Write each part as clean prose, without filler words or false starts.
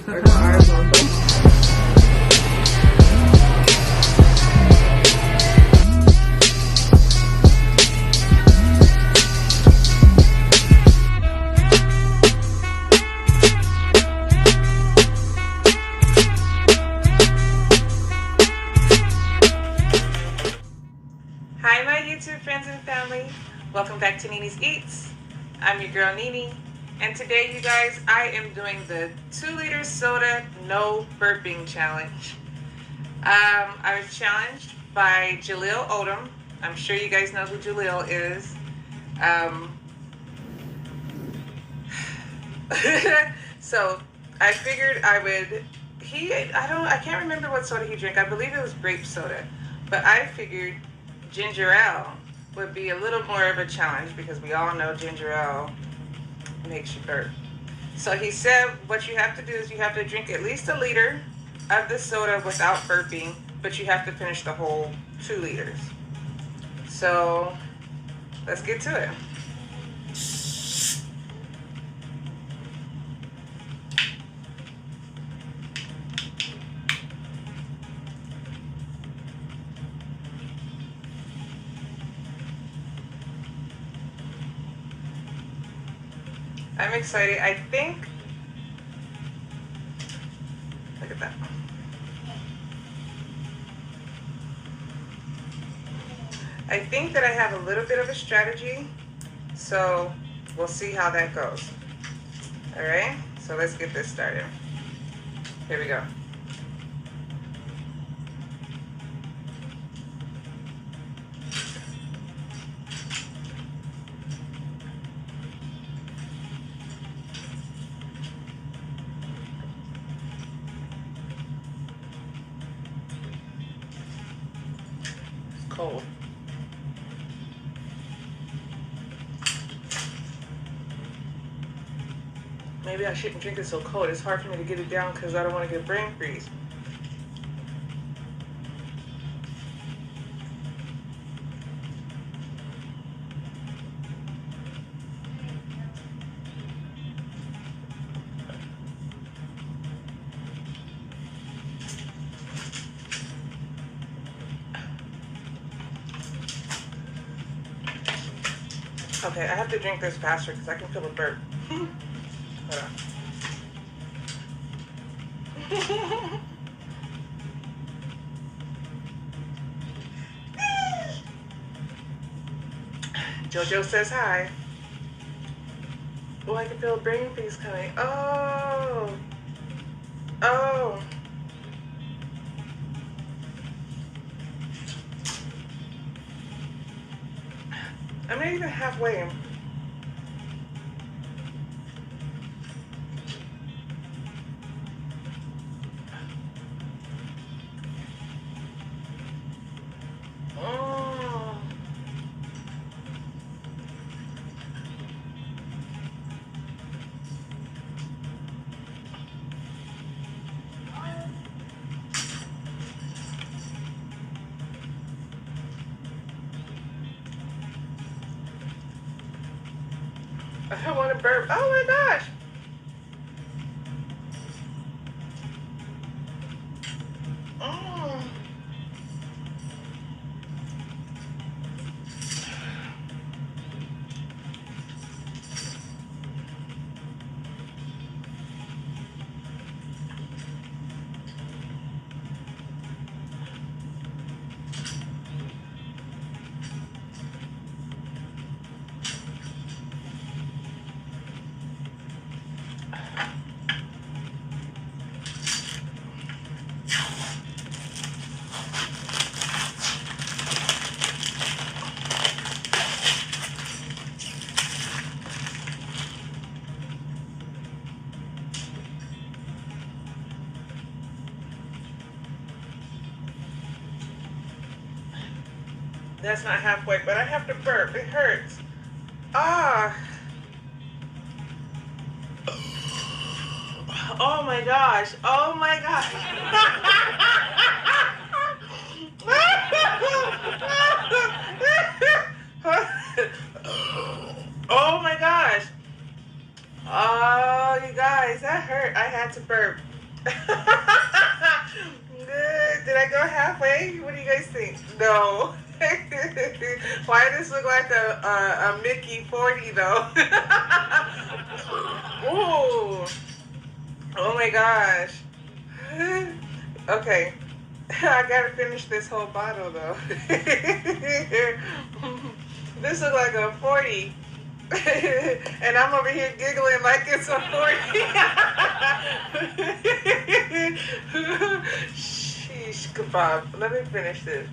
Our cars on both. Hi my YouTube friends and family, welcome back to Nene's Eats. I'm your girl Nene, and today you guys, I am doing the 2-liter soda no burping challenge. I was challenged by Odom. I'm sure you guys know who Jaleel is. So I figured I would, I can't remember what soda he drank. I believe it was grape soda, but I figured ginger ale would be a little more of a challenge because we all know ginger ale makes you burp. So he said what you have to do is you have to drink at least 1 liter of the soda without burping, but you have to finish the whole 2 liters. So let's get to it. I'm excited. I think, look at that. I think that I have a little bit of a strategy, so we'll see how that goes. All right, so let's get this started. Here we go. Cold. Maybe I shouldn't drink it so cold. It's hard for me to get it down because I don't want to get brain freeze. Okay, I have to drink this faster because I can feel a burp. Hold on. Jojo says hi. Oh, I can feel a brain freeze coming. Oh. Oh. I'm not even halfway. Oh. I don't want to burp. Oh my gosh. That's not halfway, but I have to burp. It hurts. Ah. Oh my gosh. Oh my gosh. Oh my gosh. Oh, you guys, that hurt. I had to burp. go halfway? What do you guys think? No. Why does this look like a Mickey 40 though? Ooh. Oh my gosh. Okay. I gotta finish this whole bottle though. This looks like a 40. And I'm over here giggling like it's a 40. Sheesh kebab. Let me finish this.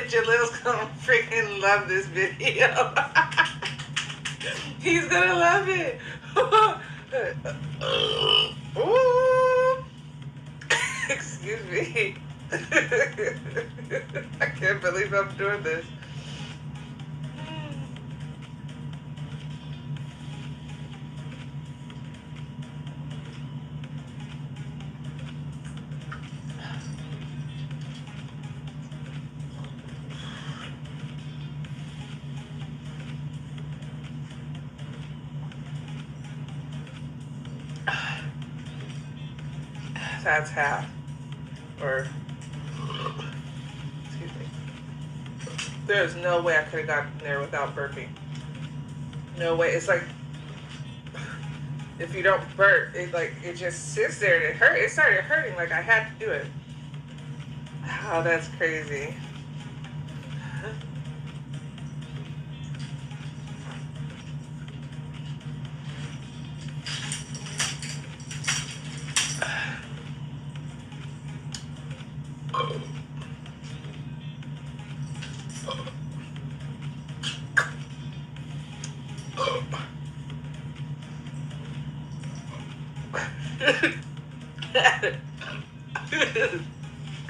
Jalil's gonna freaking love this video. He's gonna love it. Ooh. Excuse me. I can't believe I'm doing this. That's half. Or, excuse me. There's no way I could have gotten there without burping. No way. It's like, if you don't burp, it just sits there and it hurt. It started hurting like I had to do it. Oh, that's crazy.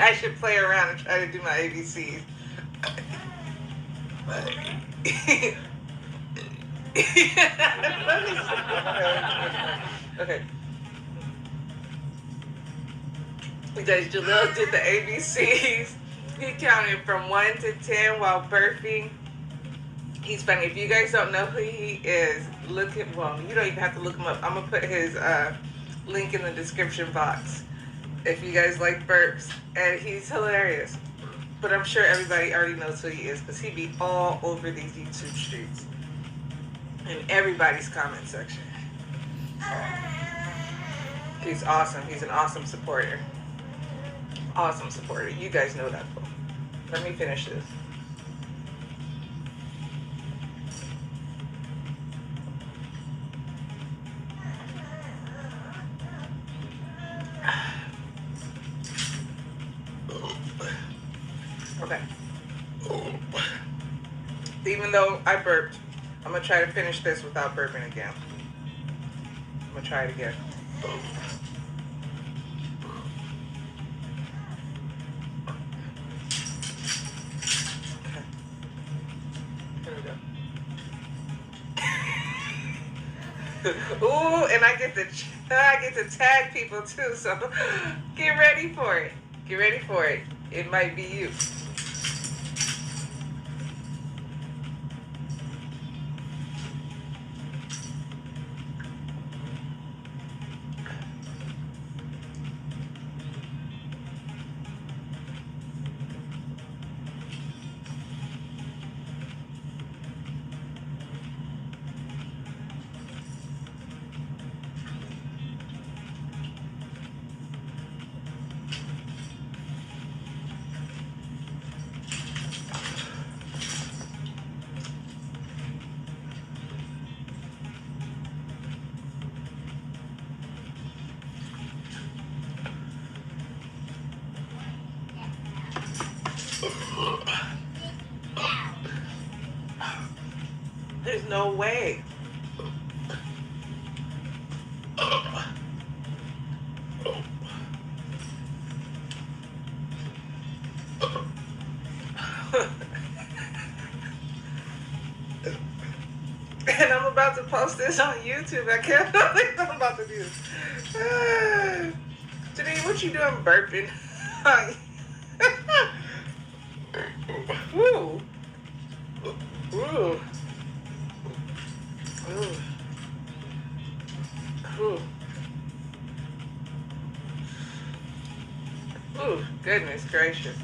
I should play around and try to do my ABCs. Okay. Because Jalil did the ABCs. He counted from 1 to 10 while burping. He's funny. If you guys don't know who he is, look at, well, you don't even have to look him up. I'm going to put his link in the description box if you guys like burps. And he's hilarious. But I'm sure everybody already knows who he is because he be all over these YouTube streets. In everybody's comment section. He's awesome. He's an awesome supporter. Awesome supporter. You guys know that. Let me finish this. Okay. Even though I burped, I'm going to try to finish this without burping again. I'm going to try it again. Okay. Here we go. Ooh, and I get to tag people too, so get ready for it. Get ready for it. It might be you. There's no way. And I'm about about to post this on YouTube. I can't believe what I'm about to do. Janine, what you doing burping? Ooh. Ooh. Ooh. Ooh. Ooh, goodness gracious.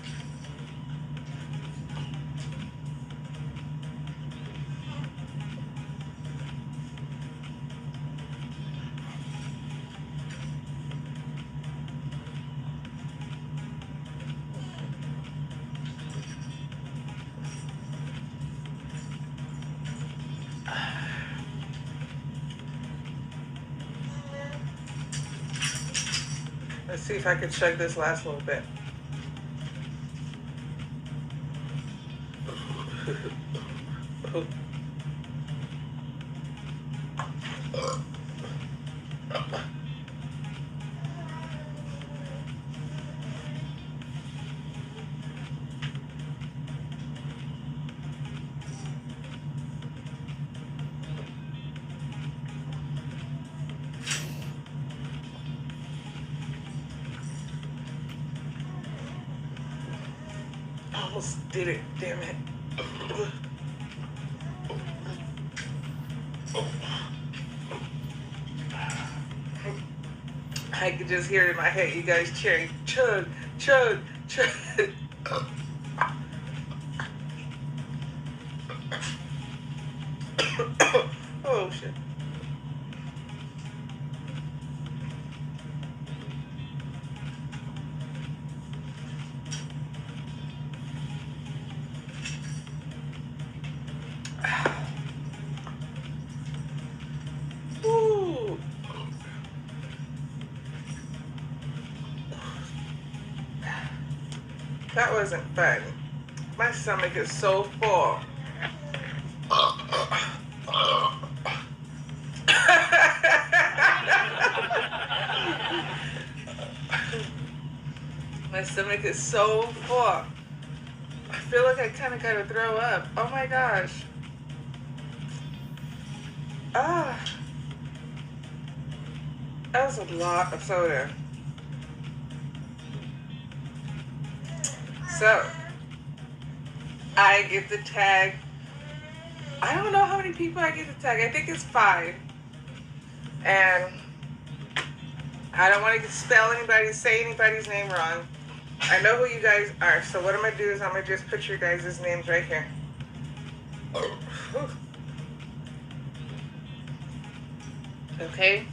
Let's see if I can chug this last little bit. Almost did it, damn it. I could just hear it in my head, you guys cheering, chug, chug, chug. Oh, shit. Ooh. That wasn't fun. My stomach is so full. My stomach is so full. I feel like I kind of gotta throw up. Oh my gosh. Ah. That was a lot of soda. So, I get the tag. I don't know how many people I get the tag. I think it's 5. And I don't want to spell anybody's, say anybody's name wrong. I know who you guys are. So what I'm going to do is I'm going to just put your guys' names right here. Whew. Okay.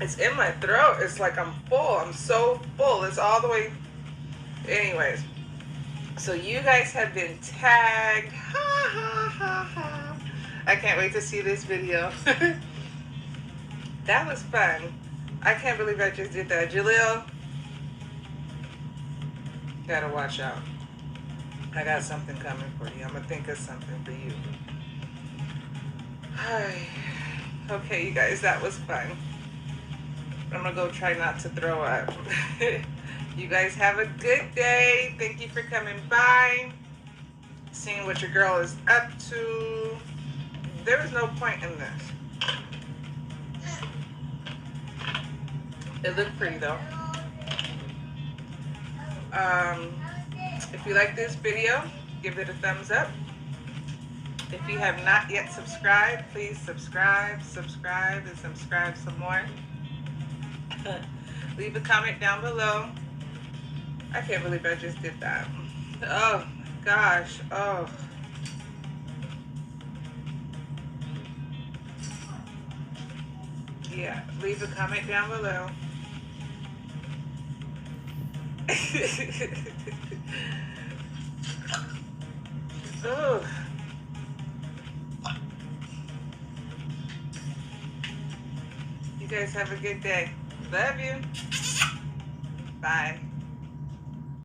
It's in my throat. It's like I'm full. I'm so full. It's all the way. Anyways. So you guys have been tagged. Ha ha ha ha. I can't wait to see this video. That was fun. I can't believe I just did that. Jaleel, gotta watch out. I got something coming for you. I'm gonna think of something for you. Hi. Okay, you guys, that was fun. I'm gonna go try not to throw up. You guys have a good day. Thank you for coming by, seeing what your girl is up to. There was no point in this. It looked pretty though. If you like this video, give it a thumbs up. If you have not yet subscribed, please subscribe, and subscribe some more. Leave a comment down below. I can't believe I just did that. Oh my gosh. Oh. Yeah, leave a comment down below. Oh. You guys have a good day. Love you. Bye.